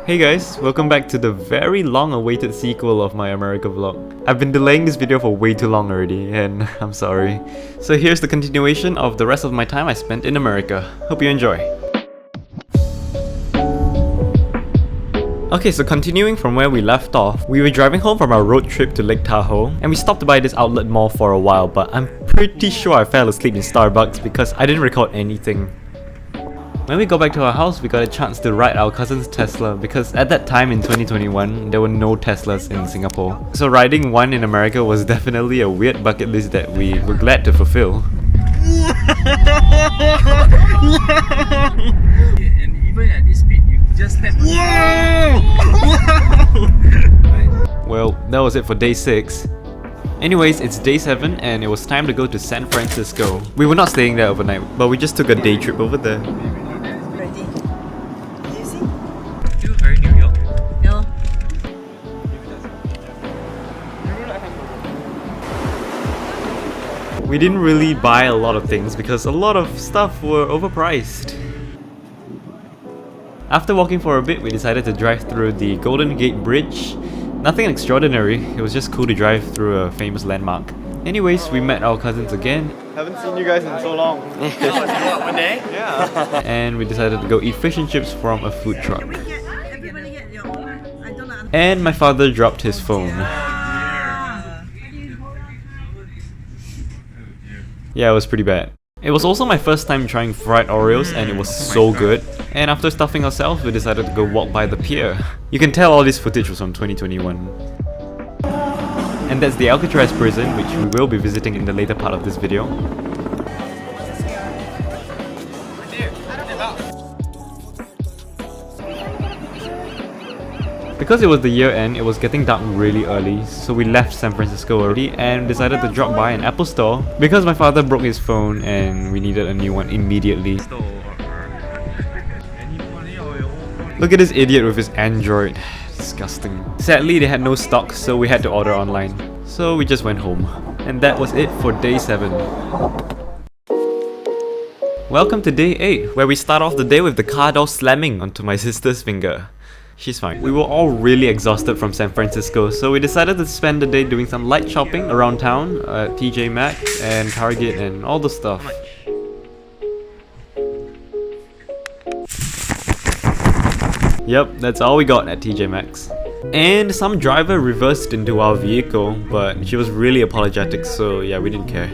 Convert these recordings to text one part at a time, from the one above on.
Hey guys, welcome back to the very long-awaited sequel of my America vlog. I've been delaying this video for way too long already, and I'm sorry. So here's the continuation of the rest of my time I spent in America. Hope you enjoy. Okay, so continuing from where we left off, we were driving home from our road trip to Lake Tahoe, and we stopped by this outlet mall for a while, but I'm pretty sure I fell asleep in Starbucks because I didn't record anything. When we got back to our house, we got a chance to ride our cousin's Tesla because at that time in 2021, there were no Teslas in Singapore. So riding one in America was definitely a weird bucket list that we were glad to fulfill. And even at this speed, you just let Well, that was it for day 6. Anyways, it's day 7 and it was time to go to San Francisco. We were not staying there overnight, but we just took a day trip over there. very New York. No. We didn't really buy a lot of things because a lot of stuff were overpriced. After walking for a bit, we decided to drive through the Golden Gate Bridge. Nothing extraordinary, it was just cool to drive through a famous landmark. Anyways, we met our cousins again. Haven't seen you guys in so long. One day? Yeah. And we decided to go eat fish and chips from a food truck. Everybody get your own. I don't understand. And my father dropped his phone. Yeah, it was pretty bad. It was also my first time trying fried Oreos and it was so good. And after stuffing ourselves, we decided to go walk by the pier. You can tell all this footage was from 2021. And that's the Alcatraz prison, which we will be visiting in the later part of this video. Because it was the year end, it was getting dark really early, so we left San Francisco early and decided to drop by an Apple store because my father broke his phone and we needed a new one immediately. Look at this idiot with his Android. Disgusting. Sadly, they had no stock, so we had to order online. So we just went home. And that was it for day 7. Welcome to day 8, where we start off the day with the car door slamming onto my sister's finger. She's fine. We were all really exhausted from San Francisco, so we decided to spend the day doing some light shopping around town at TJ Maxx and Target and all the stuff. Yep, that's all we got at TJ Maxx. And some driver reversed into our vehicle, but she was really apologetic, so yeah, we didn't care.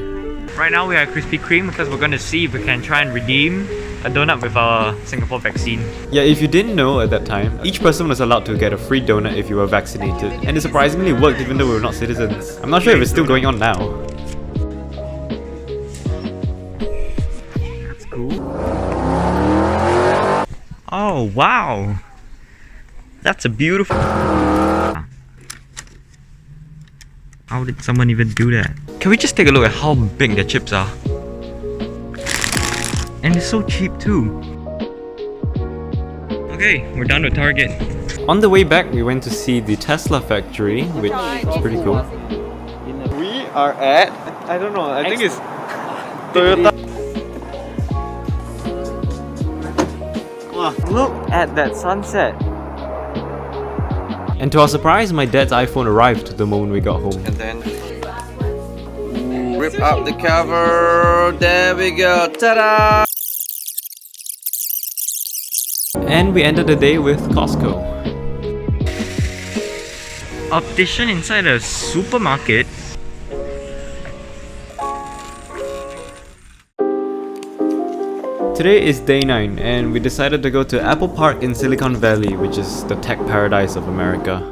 Right now we are at Krispy Kreme because we're going to see if we can try and redeem a donut with our Singapore vaccine. Yeah, if you didn't know at that time, each person was allowed to get a free donut if you were vaccinated. And it surprisingly worked even though we were not citizens. I'm not sure if it's still going on now. That's cool. Oh, wow! That's a beautiful... How did someone even do that? Can we just take a look at how big the chips are? And it's so cheap too. Okay, we're done with Target. On the way back, we went to see the Tesla factory, which is pretty cool. We are at... I don't know, I think it's Toyota. Wow, look at that sunset. And to our surprise, my dad's iPhone arrived the moment we got home. And then rip up the cover. There we go. Ta-da! And we ended the day with Costco. Optician inside a supermarket. Today is day 9 and we decided to go to Apple Park in Silicon Valley, which is the tech paradise of America.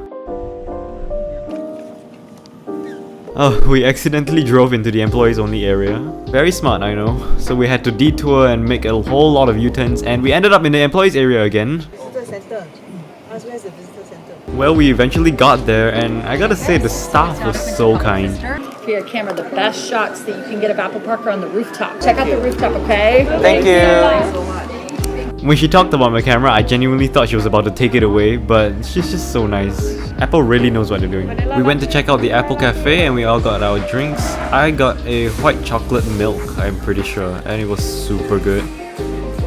Oh, we accidentally drove into the employees only area. Very smart, I know. So we had to detour and make a whole lot of U-turns and we ended up in the employees area again. Visitor center. Ask where's the visitor center. Well, we eventually got there and I gotta say the staff was so kind. For your camera, the best shots that you can get of Apple Park are on the rooftop. Check out the rooftop, okay? Thank you. When she talked about my camera, I genuinely thought she was about to take it away, but she's just so nice. Apple really knows what they're doing. We went to check out the Apple Cafe and we all got our drinks. I got a white chocolate milk, I'm pretty sure, and it was super good.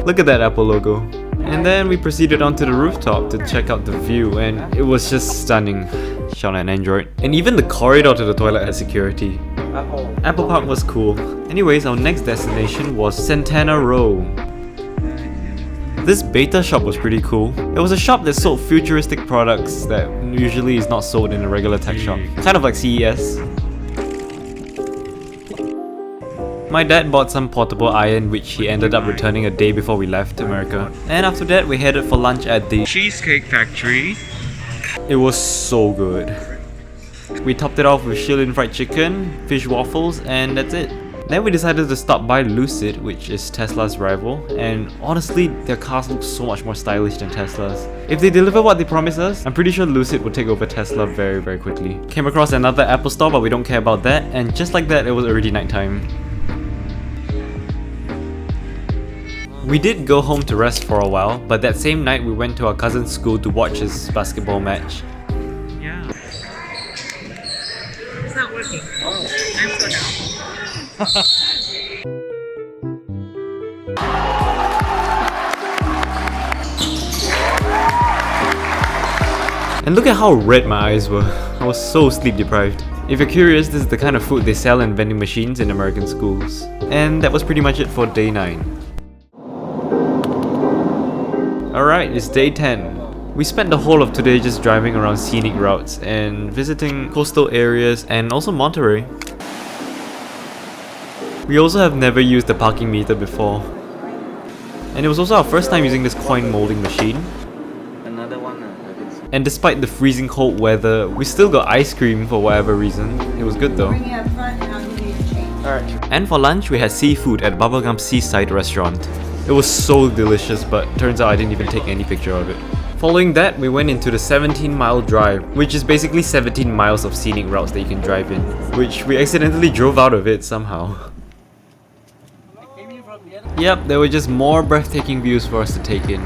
Look at that Apple logo. And then we proceeded onto the rooftop to check out the view, and it was just stunning. Shout out Android. And even the corridor to the toilet had security. Apple Park was cool. Anyways, our next destination was Santana Row. This beta shop was pretty cool. It was a shop that sold futuristic products that usually is not sold in a regular tech shop. Kind of like CES. My dad bought some portable iron which he ended up returning a day before we left America. And after that we headed for lunch at the Cheesecake Factory. It was so good. We topped it off with Shilin fried chicken, fish waffles, and that's it. Then we decided to stop by Lucid, which is Tesla's rival, and honestly, their cars look so much more stylish than Tesla's. If they deliver what they promise us, I'm pretty sure Lucid will take over Tesla very, very quickly. Came across another Apple store, but we don't care about that, and just like that, it was already nighttime. We did go home to rest for a while, but that same night we went to our cousin's school to watch his basketball match. Yeah. It's not working. Oh. I'm so down. And look at how red my eyes were. I was so sleep deprived. If you're curious, this is the kind of food they sell in vending machines in American schools. And that was pretty much it for day 9. Alright, it's day 10. We spent the whole of today just driving around scenic routes and visiting coastal areas and also Monterey. We also have never used the parking meter before. And it was also our first time using this coin molding machine. Another one. And despite the freezing cold weather, we still got ice cream for whatever reason. It was good though. Bring it up front and I'll give you the change. Alright. And for lunch, we had seafood at Bubblegum Seaside Restaurant. It was so delicious, but turns out I didn't even take any picture of it. Following that, we went into the 17-mile drive, which is basically 17 miles of scenic routes that you can drive in, which we accidentally drove out of it somehow. Yep, there were just more breathtaking views for us to take in.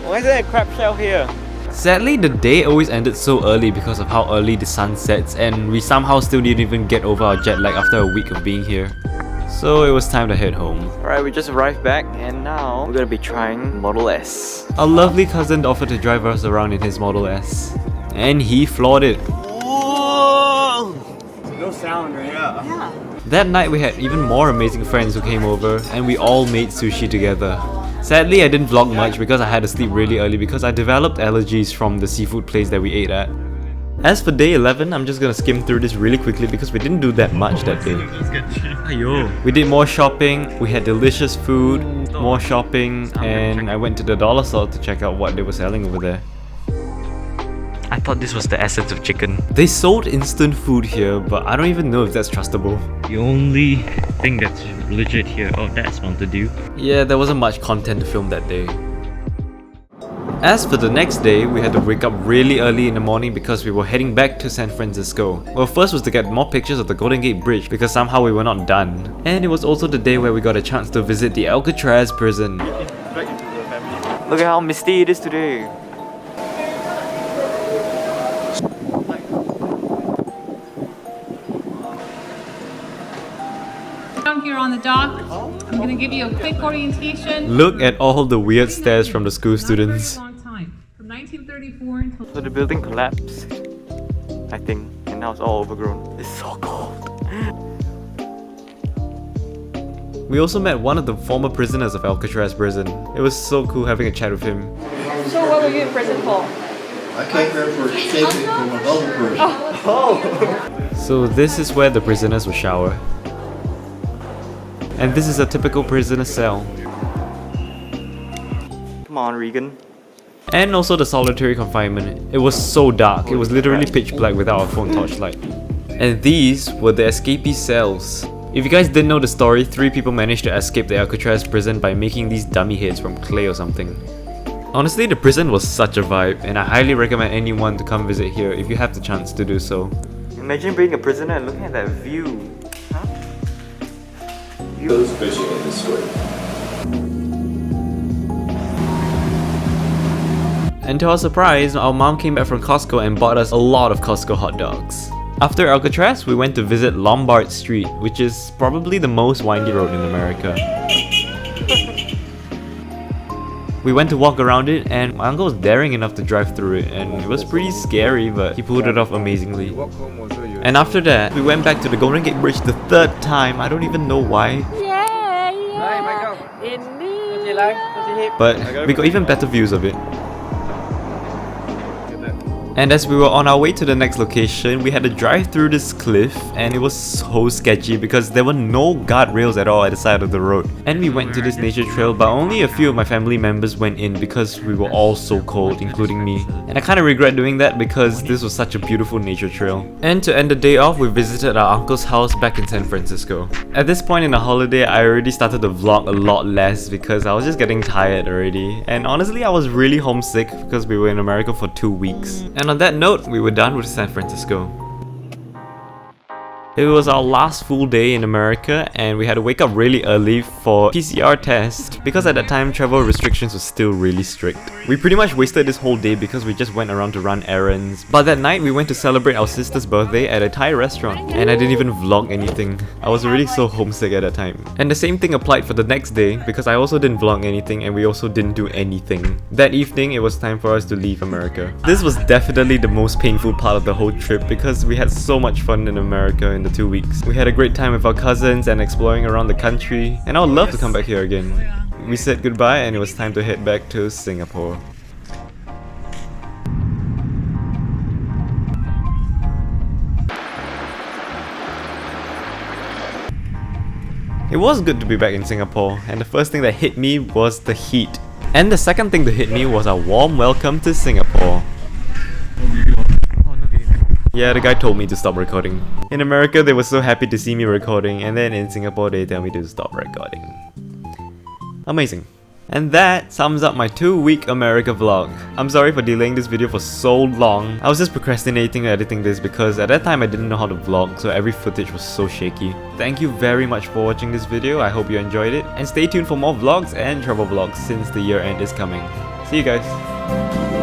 Why is there a crab shell here? Sadly, the day always ended so early because of how early the sun sets, and we somehow still didn't even get over our jet lag after a week of being here. So it was time to head home. Alright, we just arrived back and now we're gonna be trying Model S. Our lovely cousin offered to drive us around in his Model S. And he floored it. Whoa! No sound, right? Yeah. That night we had even more amazing friends who came over and we all made sushi together. Sadly, I didn't vlog much because I had to sleep really early because I developed allergies from the seafood place that we ate at. As for day 11, I'm just gonna skim through this really quickly because we didn't do that much that day. Ayo. We did more shopping, we had delicious food, more shopping, and I went to the dollar store to check out what they were selling over there. I thought this was the essence of chicken. They sold instant food here, but I don't even know if that's trustable. The only thing that's legit here. Oh, that's Mountain Dew. Yeah, there wasn't much content to film that day. As for the next day, we had to wake up really early in the morning because we were heading back to San Francisco. Well, first was to get more pictures of the Golden Gate Bridge because somehow we were not done. And it was also the day where we got a chance to visit the Alcatraz prison. Look at how misty it is today. Down here on the dock, I'm going to give you a quick orientation. Look at all the weird stares from the school students. Not very long time. From 1934 until So the building collapsed, I think, and now it's all overgrown. It's so cold. We also met one of the former prisoners of Alcatraz prison. It was so cool having a chat with him. So what were you in prison for? I came here for escaping from another person. So this is where the prisoners will shower. And this is a typical prisoner cell. Come on, Regan. And also the solitary confinement. It was so dark, it was literally pitch black without a phone torchlight. And these were the escapee cells. If you guys didn't know the story, 3 people managed to escape the Alcatraz prison by making these dummy heads from clay or something. Honestly, the prison was such a vibe, and I highly recommend anyone to come visit here if you have the chance to do so. Imagine being a prisoner and looking at that view. Huh? Those fishing in this way. And to our surprise, our mom came back from Costco and bought us a lot of Costco hot dogs. After Alcatraz, we went to visit Lombard Street, which is probably the most windy road in America. We went to walk around it, and my uncle was daring enough to drive through it, and it was pretty scary, but he pulled it off amazingly. And after that, we went back to the Golden Gate Bridge the third time. I don't even know why. But we got even better views of it. And as we were on our way to the next location, we had to drive through this cliff, and it was so sketchy because there were no guardrails at all at the side of the road. And we went to this nature trail, but only a few of my family members went in because we were all so cold, including me. And I kind of regret doing that because this was such a beautiful nature trail. And to end the day off, we visited our uncle's house back in San Francisco. At this point in the holiday, I already started to vlog a lot less because I was just getting tired already. And honestly, I was really homesick because we were in America for 2 weeks. And on that note, we were done with San Francisco. It was our last full day in America, and we had to wake up really early for PCR test because at that time travel restrictions were still really strict. We pretty much wasted this whole day because we just went around to run errands. But that night we went to celebrate our sister's birthday at a Thai restaurant, and I didn't even vlog anything. I was already so homesick at that time. And the same thing applied for the next day because I also didn't vlog anything and we also didn't do anything. That evening it was time for us to leave America. This was definitely the most painful part of the whole trip because we had so much fun in America in the 2 weeks. We had a great time with our cousins and exploring around the country, and I would love to come back here again. We said goodbye and it was time to head back to Singapore. It was good to be back in Singapore, and the first thing that hit me was the heat. And the second thing to hit me was our warm welcome to Singapore. Yeah, the guy told me to stop recording. In America, they were so happy to see me recording, and then in Singapore, they tell me to stop recording. Amazing. And that sums up my 2-week America vlog. I'm sorry for delaying this video for so long. I was just procrastinating editing this because at that time I didn't know how to vlog, so every footage was so shaky. Thank you very much for watching this video. I hope you enjoyed it, and stay tuned for more vlogs and travel vlogs since the year end is coming. See you guys.